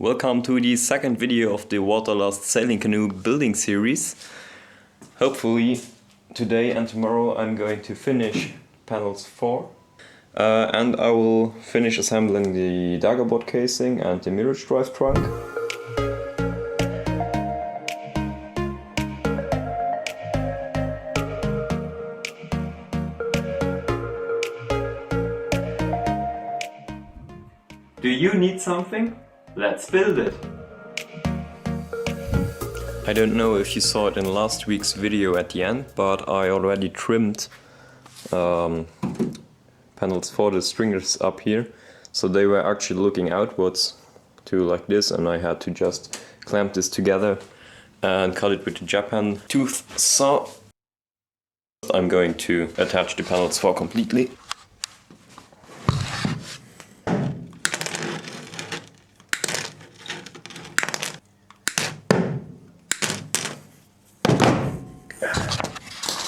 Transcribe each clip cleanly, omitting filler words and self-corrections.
Welcome to the second video of the Waterlust Sailing Canoe building series. Hopefully today and tomorrow I'm going to finish panels 4 and I will finish assembling the daggerboard casing and the mirrage drive trunk. Do you need something? Let's build it! I don't know if you saw it in last week's video at the end, but I already trimmed panels for the stringers up here, so they were actually looking outwards to like this, and I had to just clamp this together and cut it with the Japan tooth saw. I'm going to attach the panels for completely.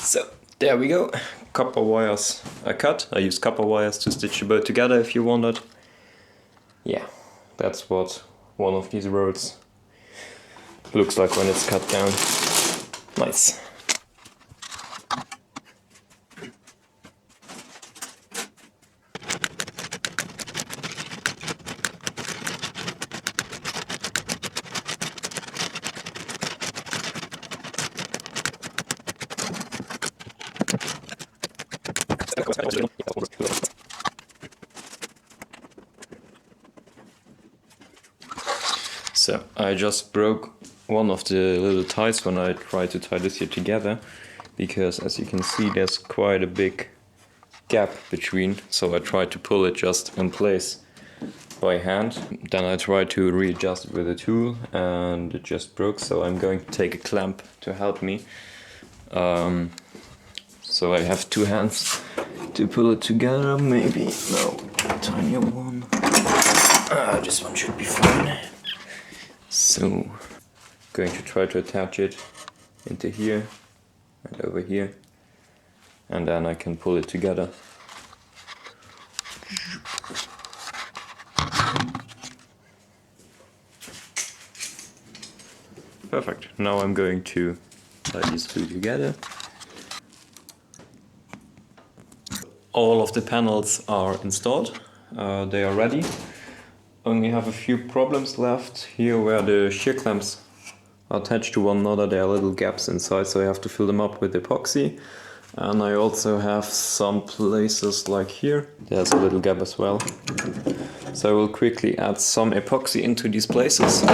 So there we go, copper wires are cut. I use copper wires to stitch the boat together if you want it. Yeah, that's what one of these rods looks like when it's cut down. Nice. So I just broke one of the little ties when I tried to tie this here together, because as you can see there's quite a big gap between, so I tried to pull it just in place by hand. Then I tried to readjust it with a tool and it just broke, so I'm going to take a clamp to help me. So I have two hands to pull it together, maybe, no, a tinier one. This one should be fine. So, going to try to attach it into here and over here, and then I can pull it together. Perfect. Now I'm going to tie these two together. All of the panels are installed, they are ready. Only have a few problems left here where the shear clamps are attached to one another. There are little gaps inside, so I have to fill them up with epoxy. And I also have some places like here, there's a little gap as well. So I will quickly add some epoxy into these places.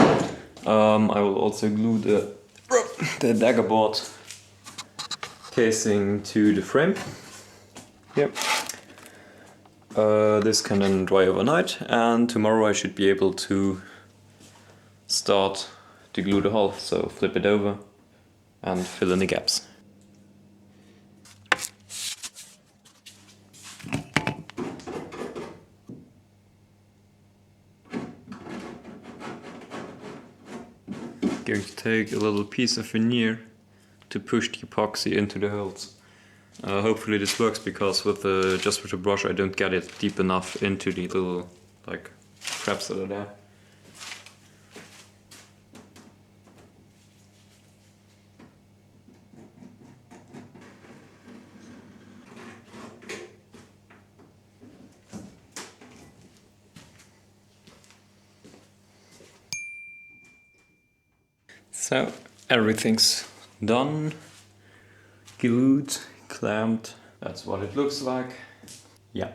I will also glue the daggerboard casing to the frame. Yep. This can then dry overnight, and tomorrow I should be able to start to glue the hull, so flip it over and fill in the gaps. Going to take a little piece of veneer to push the epoxy into the holes. Hopefully this works, because with just with the brush I don't get it deep enough into the little like traps that are there. So everything's done, glued, clamped. That's what it looks like. Yeah.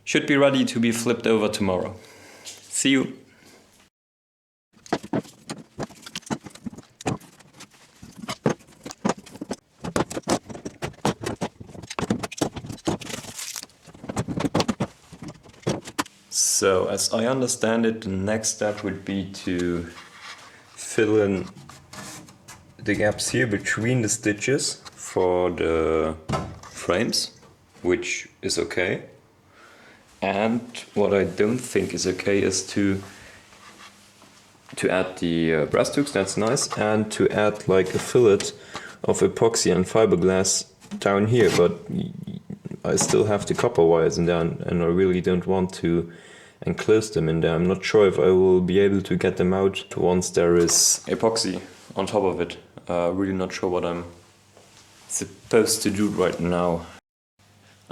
Should be ready to be flipped over tomorrow. See you. So, as I understand it, the next step would be to fill in the gaps here between the stitches for the frames, which is okay. And what I don't think is okay is to add the brass hooks, that's nice, and to add like a fillet of epoxy and fiberglass down here, but I still have the copper wires in there, and I really don't want to enclose them in there. I'm not sure if I will be able to get them out once there is epoxy on top of it. Really not sure what I'm supposed to do right now.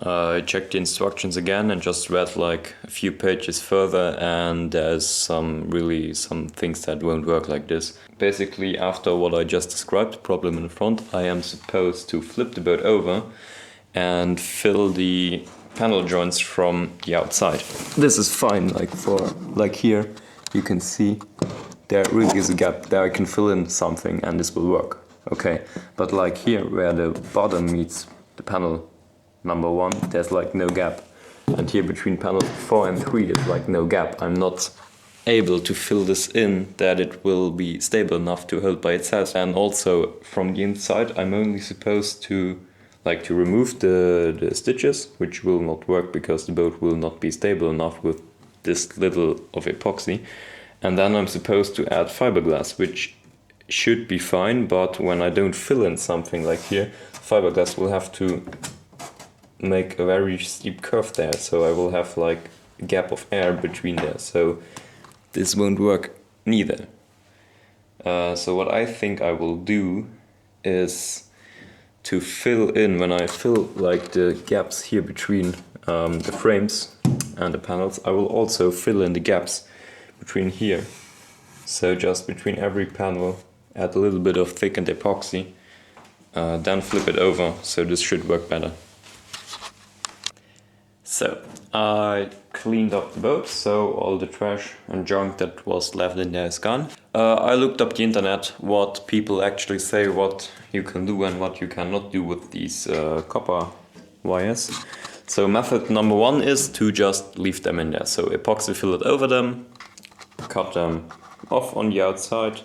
I checked the instructions again and just read like a few pages further, and there's some things that won't work like this. Basically, after what I just described, problem in the front, I am supposed to flip the boat over and fill the panel joints from the outside. This is fine, like here you can see there really is a gap. There I can fill in something and this will work. Okay, but like here where the bottom meets the panel number 1, there's like no gap. And here between panel 4 and 3 is like no gap. I'm not able to fill this in that it will be stable enough to hold by itself. And also from the inside I'm only supposed to remove the stitches, which will not work because the boat will not be stable enough with this little of epoxy. And then I'm supposed to add fiberglass, which should be fine, but when I don't fill in something like here, fiberglass will have to make a very steep curve there, so I will have like a gap of air between there, so this won't work neither. So what I think I will do is to fill in, when I fill like the gaps here between the frames and the panels, I will also fill in the gaps between here. So just between every panel add a little bit of thickened epoxy, then flip it over, so this should work better. So I cleaned up the boat, so all the trash and junk that was left in there is gone. I looked up the internet, what people actually say, what you can do and what you cannot do with these copper wires. So method number 1 is to just leave them in there. So epoxy fill it over them, cut them off on the outside,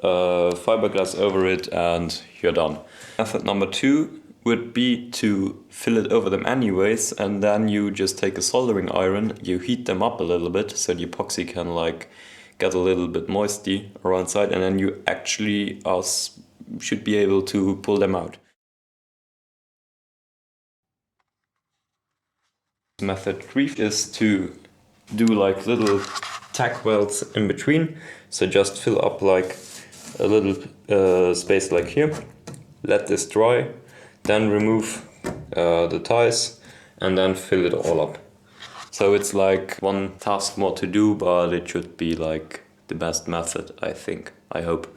fiberglass over it, and you're done. Method number 2 would be to fill it over them anyways, and then you just take a soldering iron, you heat them up a little bit so the epoxy can like get a little bit moisty around side, and then you actually should be able to pull them out. Method 3 is to do like little tack welds in between, so just fill up like a little space like here, let this dry, then remove the ties and then fill it all up. So it's like one task more to do, but it should be like the best method, I think, I hope.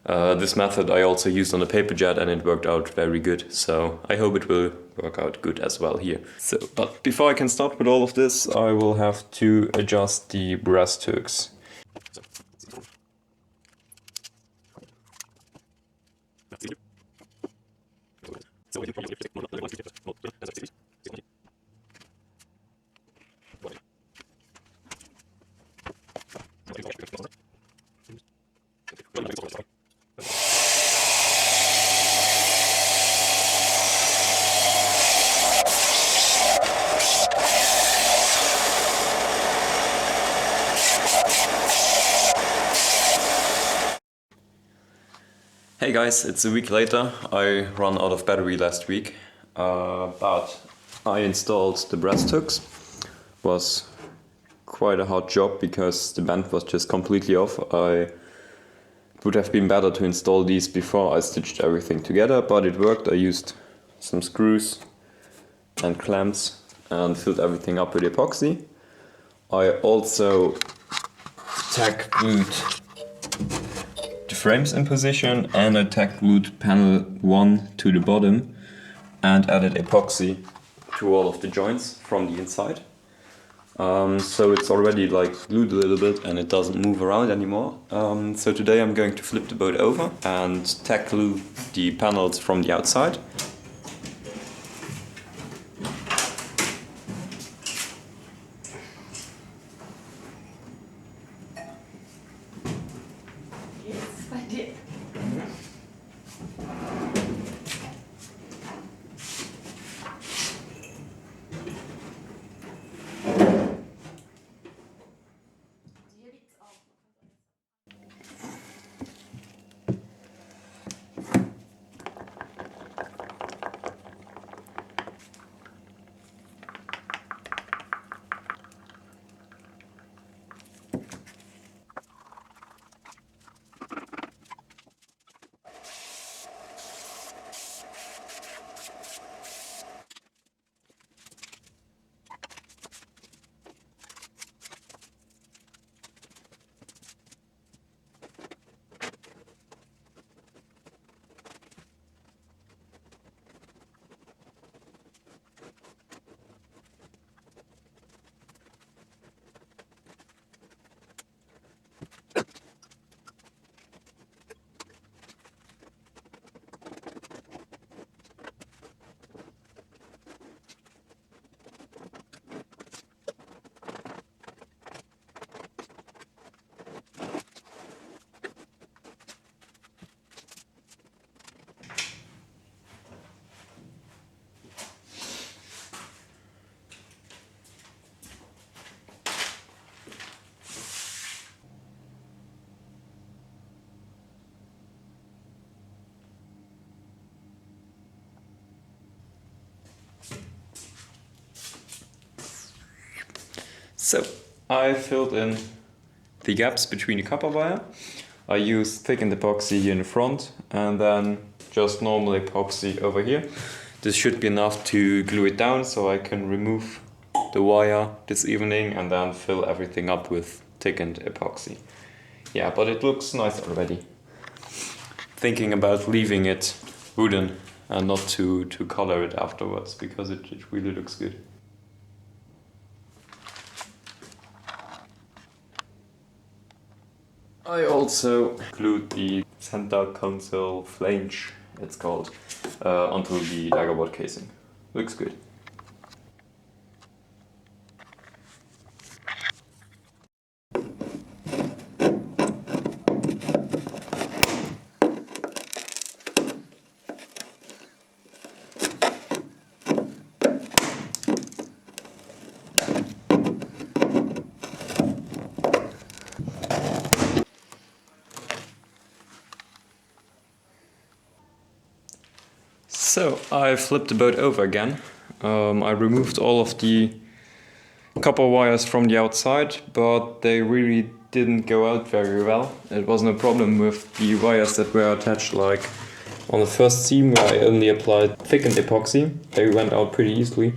This method I also used on a paper jet and it worked out very good, so I hope it will work out good as well here. So, but before I can start with all of this, I will have to adjust the breast hooks. Hey guys, it's a week later. I ran out of battery last week, but I installed the breast hooks. Was quite a hard job because the band was just completely off. It would have been better to install these before I stitched everything together, but it worked. I used some screws and clamps and filled everything up with epoxy. I also tack glued the frames in position, and I tack glued panel 1 to the bottom and added epoxy to all of the joints from the inside. So it's already like glued a little bit and it doesn't move around anymore. So today I'm going to flip the boat over and tack glue the panels from the outside. So I filled in the gaps between the copper wire. I used thickened epoxy in the front and then just normal epoxy over here. This should be enough to glue it down, so I can remove the wire this evening and then fill everything up with thickened epoxy. Yeah, but it looks nice already. Thinking about leaving it wooden and not to color it afterwards, because it really looks good. I also glued the center console flange, it's called, onto the daggerboard casing. Looks good. So I flipped the boat over again. I removed all of the copper wires from the outside, but they really didn't go out very well. It was no problem with the wires that were attached, like on the first seam where I only applied thickened epoxy. They went out pretty easily,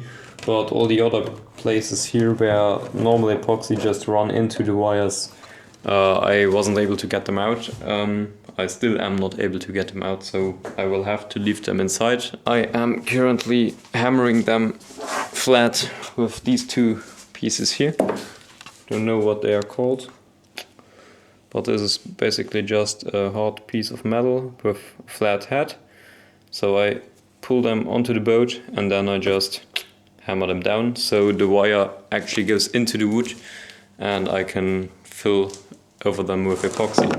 but all the other places here where normal epoxy just run into the wires, I wasn't able to get them out. I still am not able to get them out, so I will have to leave them inside. I am currently hammering them flat with these two pieces here. Don't know what they are called, but this is basically just a hard piece of metal with a flat head. So I pull them onto the boat and then I just hammer them down so the wire actually goes into the wood and I can fill over them with epoxy.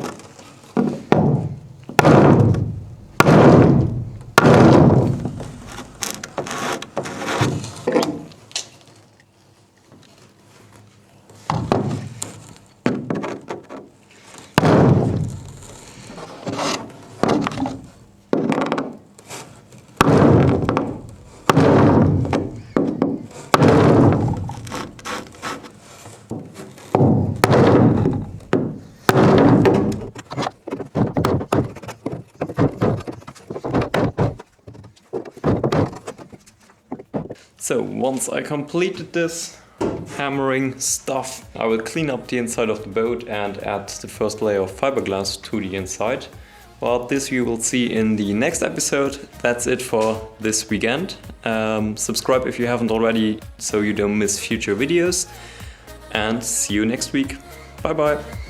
So once I completed this hammering stuff, I will clean up the inside of the boat and add the first layer of fiberglass to the inside. But this you will see in the next episode. That's it for this weekend. Subscribe if you haven't already so you don't miss future videos. And see you next week. Bye bye.